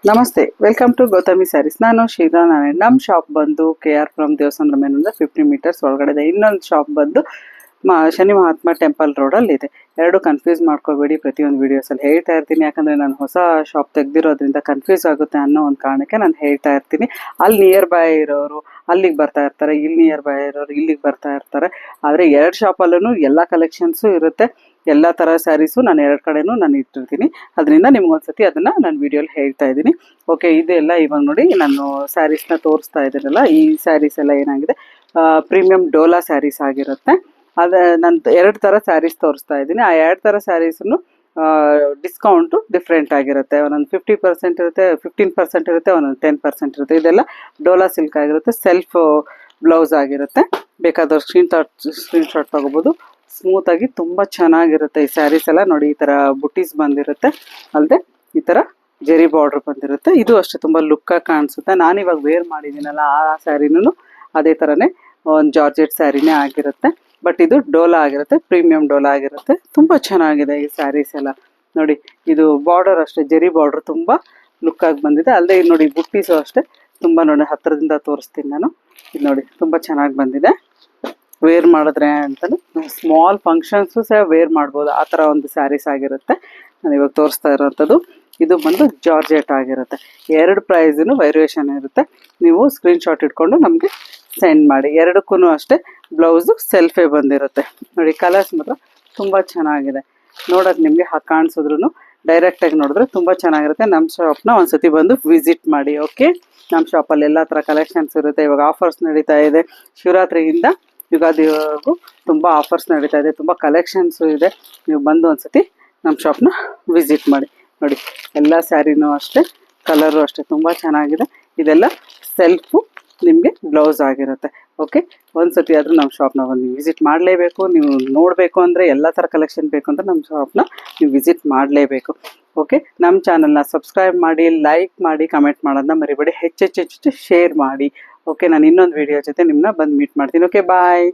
ನಮಸ್ತೆ, welcome to Gautami saris. ನಾನು ಶ್ರೀರಾ ನಾರಾಯಣ್. ನಮ್ಮ ಶಾಪ್ ಬಂದು KR ಫ್ರಮ್ ದೇವಸ್ಥಾನದ ಮೇಲಿಂದ 50 ಮೀಟರ್ಸ್ ಒಳಗಡೆ ಇದೆ. ಇನ್ನೊಂದು ಶಾಪ್ ಬಂದು ಶನಿ ಮಹಾತ್ಮ ಟೆಂಪಲ್ ರೋಡಲ್ಲಿ ಇದೆ. ಎರಡು ಕನ್ಫ್ಯೂಸ್ ಮಾಡ್ಕೋಬೇಡಿ. ಪ್ರತಿಯೊಂದು ವೀಡಿಯೋಸಲ್ಲಿ ಹೇಳ್ತಾ ಇರ್ತೀನಿ, ಯಾಕಂದರೆ ನಾನು ಹೊಸ ಶಾಪ್ ತೆಗೆದಿರೋದ್ರಿಂದ ಕನ್ಫ್ಯೂಸ್ ಆಗುತ್ತೆ ಅನ್ನೋ ಒಂದು ಕಾರಣಕ್ಕೆ ನಾನು ಹೇಳ್ತಾ ಇರ್ತೀನಿ. ಅಲ್ಲಿ ನಿಯರ್ ಬೈ ಇರೋರು ಅಲ್ಲಿಗೆ ಬರ್ತಾ ಇರ್ತಾರೆ, ಇಲ್ಲಿ ನಿಯರ್ ಬೈ ಇರೋರು ಇಲ್ಲಿಗೆ ಬರ್ತಾ ಇರ್ತಾರೆ. ಆದರೆ ಎರಡು ಶಾಪಲ್ಲೂ ಎಲ್ಲ ಕಲೆಕ್ಷನ್ಸು ಇರುತ್ತೆ. ಎಲ್ಲ ಥರ ಸ್ಯಾರೀಸು ನಾನು ಎರಡು ಕಡೆನೂ ನಾನು ಇಟ್ಟಿರ್ತೀನಿ. ಅದರಿಂದ ನಿಮ್ಗೊಂದ್ಸತಿ ಅದನ್ನು ನಾನು ವಿಡಿಯೋಲಿ ಹೇಳ್ತಾ ಇದ್ದೀನಿ. ಓಕೆ, ಇದೆಲ್ಲ ಇವಾಗ ನೋಡಿ ನಾನು ಸ್ಯಾರೀಸ್ನ ತೋರಿಸ್ತಾ ಇದ್ದೀನಲ್ಲ, ಈ ಸ್ಯಾರೀಸ್ ಎಲ್ಲ ಏನಾಗಿದೆ ಪ್ರೀಮಿಯಂ ಡೋಲಾ ಸ್ಯಾರೀಸ್ ಆಗಿರುತ್ತೆ. ಅದು ನಾನು ಎರಡು ಥರ ಸ್ಯಾರೀಸ್ ತೋರಿಸ್ತಾ ಇದ್ದೀನಿ. ಆ ಎರಡು ಥರ ಸ್ಯಾರೀಸನ್ನು ಡಿಸ್ಕೌಂಟು ಡಿಫ್ರೆಂಟ್ ಆಗಿರುತ್ತೆ. ಒಂದೊಂದು 50% ಇರುತ್ತೆ, 15% ಇರುತ್ತೆ, ಒಂದೊಂದು 10% ಇರುತ್ತೆ. ಇದೆಲ್ಲ ಡೋಲಾ ಸಿಲ್ಕ್ ಆಗಿರುತ್ತೆ, ಸೆಲ್ಫ್ ಬ್ಲೌಸ್ ಆಗಿರುತ್ತೆ. ಬೇಕಾದವ್ರು ಸ್ಕ್ರೀನ್ಶಾಟ್ ತೊಗೋಬೋದು. ಸ್ಮೂತಾಗಿ ತುಂಬ ಚೆನ್ನಾಗಿರುತ್ತೆ ಈ ಸ್ಯಾರೀಸ್ ಎಲ್ಲ. ನೋಡಿ, ಈ ಥರ ಬುಟೀಸ್ ಬಂದಿರುತ್ತೆ, ಅಲ್ಲದೆ ಈ ಥರ ಜೆರಿ ಬಾರ್ಡ್ರ್ ಬಂದಿರುತ್ತೆ. ಇದು ಅಷ್ಟೇ ತುಂಬ ಲುಕ್ಕಾಗಿ ಕಾಣಿಸುತ್ತೆ. ನಾನಿವಾಗ ವೇರ್ ಮಾಡಿದ್ದೀನಲ್ಲ ಆ ಸ್ಯಾರಿನೂ ಅದೇ ಥರನೇ ಒಂದು ಜಾರ್ಜೆಟ್ ಸ್ಯಾರಿನೇ ಆಗಿರುತ್ತೆ. ಬಟ್ ಇದು ಡೋಲಾ ಆಗಿರುತ್ತೆ, ಪ್ರೀಮಿಯಂ ಡೋಲಾ ಆಗಿರುತ್ತೆ. ತುಂಬ ಚೆನ್ನಾಗಿದೆ ಈ ಸ್ಯಾರೀಸ್ ಎಲ್ಲ. ನೋಡಿ, ಇದು ಬಾರ್ಡರ್ ಅಷ್ಟೇ ಜೆರಿ ಬಾರ್ಡ್ರ್ ತುಂಬ ಲುಕ್ಕಾಗಿ ಬಂದಿದೆ. ಅಲ್ಲದೆ ಇದು ನೋಡಿ ಬುಟ್ಟೀಸು ಅಷ್ಟೇ ತುಂಬ ನೋಡಿ ಹತ್ತಿರದಿಂದ ತೋರಿಸ್ತೀನಿ ನಾನು. ಇದು ನೋಡಿ ತುಂಬ ಚೆನ್ನಾಗಿ ಬಂದಿದೆ. ವೇರ್ ಮಾಡಿದ್ರೆ ಅಂತಲೂ ಸ್ಮಾಲ್ ಫಂಕ್ಷನ್ಸು ಸಹ ವೇರ್ ಮಾಡ್ಬೋದು, ಆ ಥರ ಒಂದು ಸ್ಯಾರೀಸ್ ಆಗಿರುತ್ತೆ. ನಾನು ಇವಾಗ ತೋರಿಸ್ತಾ ಇರೋವಂಥದ್ದು ಇದು ಬಂದು ಜಾರ್ಜೆಟ್ ಆಗಿರುತ್ತೆ. ಎರಡು ಪ್ರೈಸೂ ವೇರಿಯೇಷನ್ ಇರುತ್ತೆ. ನೀವು ಸ್ಕ್ರೀನ್ಶಾಟ್ ಇಟ್ಕೊಂಡು ನಮಗೆ ಸೆಂಡ್ ಮಾಡಿ. ಎರಡಕ್ಕೂ ಅಷ್ಟೇ ಬ್ಲೌಸು ಸೆಲ್ಫೇ ಬಂದಿರುತ್ತೆ. ನೋಡಿ, ಕಲರ್ಸ್ ಮಾತ್ರ ತುಂಬ ಚೆನ್ನಾಗಿದೆ. ನೋಡೋಕೆ ನಿಮಗೆ ಕಾಣಿಸಿದ್ರು ಡೈರೆಕ್ಟಾಗಿ ನೋಡಿದ್ರೆ ತುಂಬ ಚೆನ್ನಾಗಿರುತ್ತೆ. ನಮ್ಮ ಶಾಪ್ನ ಒಂದ್ಸತಿ ಬಂದು ವಿಸಿಟ್ ಮಾಡಿ. ಓಕೆ, ನಮ್ಮ ಶಾಪಲ್ಲಿ ಎಲ್ಲ ಥರ ಕಲೆಕ್ಷನ್ಸ್ ಇರುತ್ತೆ. ಇವಾಗ ಆಫರ್ಸ್ ನಡೀತಾ ಇದೆ. ಶಿವರಾತ್ರಿಯಿಂದ ಯುಗಾದಿವರೆಗೂ ತುಂಬ ಆಫರ್ಸ್ ನಡೀತಾ ಇದೆ, ತುಂಬ ಕಲೆಕ್ಷನ್ಸು ಇದೆ. ನೀವು ಬಂದು ಒಂದ್ಸತಿ ನಮ್ಮ ಶಾಪ್ನ ವಿಸಿಟ್ ಮಾಡಿ. ನೋಡಿ, ಎಲ್ಲ ಸ್ಯಾರಿನೂ ಅಷ್ಟೇ, ಕಲರು ಅಷ್ಟೇ ತುಂಬ ಚೆನ್ನಾಗಿದೆ. ಇದೆಲ್ಲ ಸೆಲ್ಫು ನಿಮಗೆ ಬ್ಲೌಸ್ ಆಗಿರುತ್ತೆ. ಓಕೆ, ಒಂದ್ಸತಿ ಆದರೂ ನಮ್ಮ ಶಾಪ್ನ ಬಂದು ವಿಸಿಟ್ ಮಾಡಲೇಬೇಕು. ನೀವು ನೋಡಬೇಕು ಅಂದರೆ ಎಲ್ಲ ಥರ ಕಲೆಕ್ಷನ್ ಬೇಕು ಅಂದರೆ ನಮ್ಮ ಶಾಪ್ನ ನೀವು ವಿಸಿಟ್ ಮಾಡಲೇಬೇಕು. ಓಕೆ, ನಮ್ಮ ಚಾನಲ್ನ ಸಬ್ಸ್ಕ್ರೈಬ್ ಮಾಡಿ, ಲೈಕ್ ಮಾಡಿ, ಕಮೆಂಟ್ ಮಾಡೋದನ್ನ ಮರಿಬೇಡಿ. ಹೆಚ್ಚೆಚ್ಚು ಶೇರ್ ಮಾಡಿ. ಓಕೆ, ನಾನು ಇನ್ನೊಂದು ವಿಡಿಯೋ ಜೊತೆ ನಿಮ್ಮನ್ನ ಬಂದು ಮೀಟ್ ಮಾಡ್ತೀನಿ. ಓಕೆ, ಬಾಯ್.